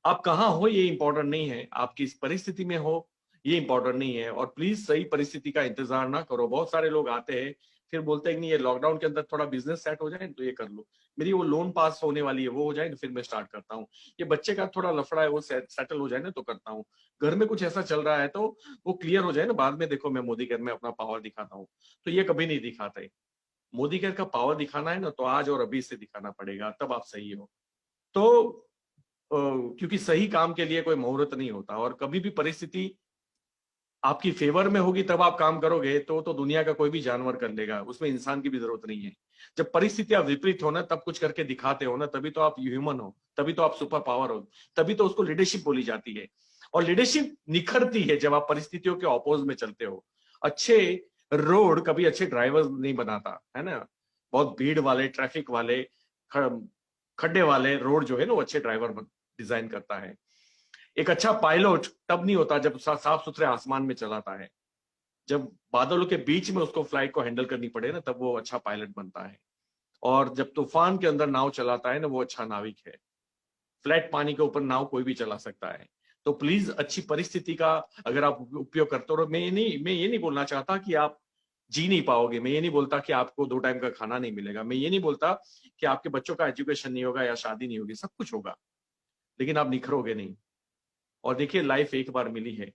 आप कहाँ हो ये इंपॉर्टेंट नहीं है, आप किस परिस्थिति में हो ये इंपॉर्टेंट नहीं है। और प्लीज सही परिस्थिति का इंतजार ना करो। बहुत सारे लोग आते हैं फिर बोलते हैं कि नहीं ये लॉकडाउन के अंदर थोड़ा बिजनेस सेट हो जाए तो ये कर लो, मेरी वो लोन पास होने वाली है वो हो जाए तो फिर मैं स्टार्ट करता हूँ, ये बच्चे का थोड़ा लफड़ा है वो सेटल हो जाए ना तो करता हूँ, घर में कुछ ऐसा चल रहा है तो वो क्लियर हो जाए ना, बाद में देखो मैं मोदी केयर में अपना पावर दिखाता हूँ। तो ये कभी नहीं दिखाते। मोदी केयर का पावर दिखाना है ना तो आज और अभी से दिखाना पड़ेगा, तब आप सही हो। तो क्योंकि सही काम के लिए कोई मुहूर्त नहीं होता, और कभी भी परिस्थिति आपकी फेवर में होगी तब आप काम करोगे तो दुनिया का कोई भी जानवर कर लेगा, उसमें इंसान की भी जरूरत नहीं है। जब परिस्थितियां विपरीत हो ना तब कुछ करके दिखाते हो ना, तभी तो आप ह्यूमन हो, तभी तो आप सुपर पावर हो, तभी तो उसको लीडरशिप बोली जाती है। और लीडरशिप निखरती है जब आप परिस्थितियों के अपोज में चलते हो। अच्छे रोड कभी अच्छे ड्राइवर नहीं बनाता है ना, बहुत भीड़ वाले ट्रैफिक वाले खड्डे वाले रोड जो है ना वो अच्छे ड्राइवर डिजाइन करता है। एक अच्छा पायलट तब नहीं होता जब साफ सुथरे आसमान में चलाता है, जब बादलों के बीच में उसको फ्लाइट को हैंडल करनी पड़े ना तब वो अच्छा पायलट बनता है। और जब तूफान के अंदर नाव चलाता है ना वो अच्छा नाविक है। फ्लैट पानी के ऊपर नाव कोई भी चला सकता है। तो प्लीज अच्छी परिस्थिति का अगर आप उपयोग करते हो, मैं ये नहीं बोलना चाहता कि आप जी नहीं पाओगे, मैं ये नहीं बोलता कि आपको 2 टाइम का खाना नहीं मिलेगा, मैं ये नहीं बोलता कि आपके बच्चों का एजुकेशन नहीं होगा या शादी नहीं होगी, सब कुछ होगा, लेकिन आप निखरोगे नहीं। और देखिए लाइफ एक बार मिली है,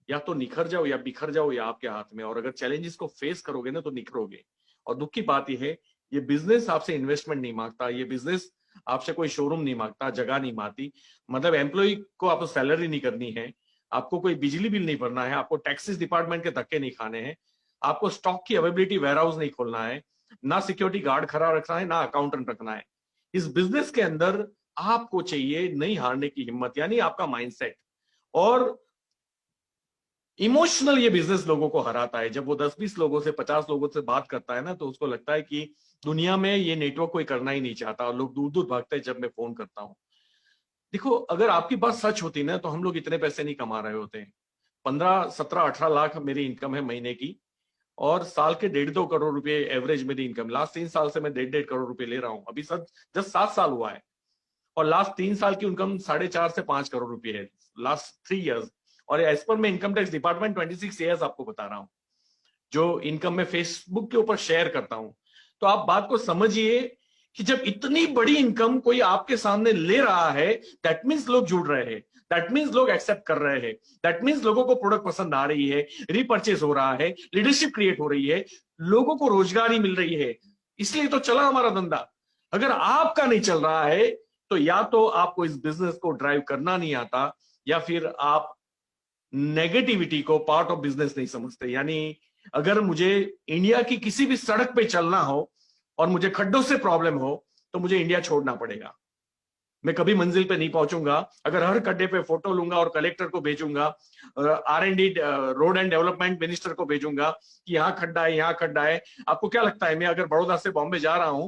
या तो निखर जाओ या बिखर जाओ, या आपके हाथ में। और अगर चैलेंजेस को फेस करोगे ना तो निखरोगे। और दुख की बात यह है, ये बिजनेस आपसे इन्वेस्टमेंट नहीं मांगता, ये बिजनेस आपसे कोई शोरूम नहीं मांगता, जगह नहीं मांगती। मतलब एम्प्लॉय को आपको सैलरी नहीं करनी है, आपको कोई बिजली बिल नहीं भरना है, आपको टैक्सेस डिपार्टमेंट के धक्के नहीं खाने हैं, आपको स्टॉक की अवेलेबिलिटी वेयर हाउस नहीं खोलना है, ना सिक्योरिटी गार्ड खड़ा रखना है, ना अकाउंटेंट रखना है। इस बिजनेस के अंदर आपको चाहिए नहीं हारने की हिम्मत, यानी आपका माइंडसेट। और इमोशनल ये बिजनेस लोगों को हराता है। जब वो 10-20 लोगों से 50 लोगों से बात करता है ना तो उसको लगता है कि दुनिया में ये नेटवर्क कोई करना ही नहीं चाहता, और लोग दूर दूर भागते हैं जब मैं फोन करता हूँ। देखो अगर आपकी बात सच होती ना तो हम लोग इतने पैसे नहीं कमा रहे होते। 15, 17, 18 लाख मेरी इनकम है महीने की, और साल के 1.5-2 करोड़ रुपए एवरेज मेरी इनकम। लास्ट 3 साल से मैं 1.5-1.5 करोड़ रुपए ले रहा हूँ, अभी सर जस्ट 7 साल हुआ है। और लास्ट 3 साल की इनकम 4.5 से 5 करोड़ रुपए है, लास्ट 3 ईयर्स। और एज पर मैं इनकम टैक्स डिपार्टमेंट 26 ईयर्स आपको बता रहा हूँ, जो इनकम मैं फेसबुक के ऊपर शेयर करता हूं। तो आप बात को समझिए कि जब इतनी बड़ी इनकम कोई आपके सामने ले रहा है, दैट मीन्स लोग जुड़ रहे हैं, दैट मीन्स लोग एक्सेप्ट कर रहे हैं, दैट मीन्स लोगों को प्रोडक्ट पसंद आ रही है, रीपर्चेस हो रहा है, लीडरशिप क्रिएट हो रही है, लोगों को रोजगारी मिल रही है। इसलिए तो चला हमारा धंधा। अगर आपका नहीं चल रहा है तो या तो आपको इस बिजनेस को ड्राइव करना नहीं आता, या फिर आप नेगेटिविटी को पार्ट ऑफ बिजनेस नहीं समझते। यानी अगर मुझे इंडिया की किसी भी सड़क पे चलना हो और मुझे खड्डों से प्रॉब्लम हो तो मुझे इंडिया छोड़ना पड़ेगा। मैं कभी मंजिल पे नहीं पहुंचूंगा अगर हर खड्डे पे फोटो लूंगा और कलेक्टर को भेजूंगा, R&D road and development minister को भेजूंगा कि यहाँ खड्डा है, यहाँ खड्डा है। आपको क्या लगता है मैं अगर बड़ौदा से बॉम्बे जा रहा हूं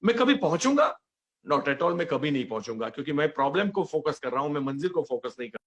मैं कभी पहुंचूंगा? नॉट एट ऑल, मैं कभी नहीं पहुंचूंगा, क्योंकि मैं प्रॉब्लम को फोकस कर रहा हूं, मैं मंजिल को फोकस नहीं कर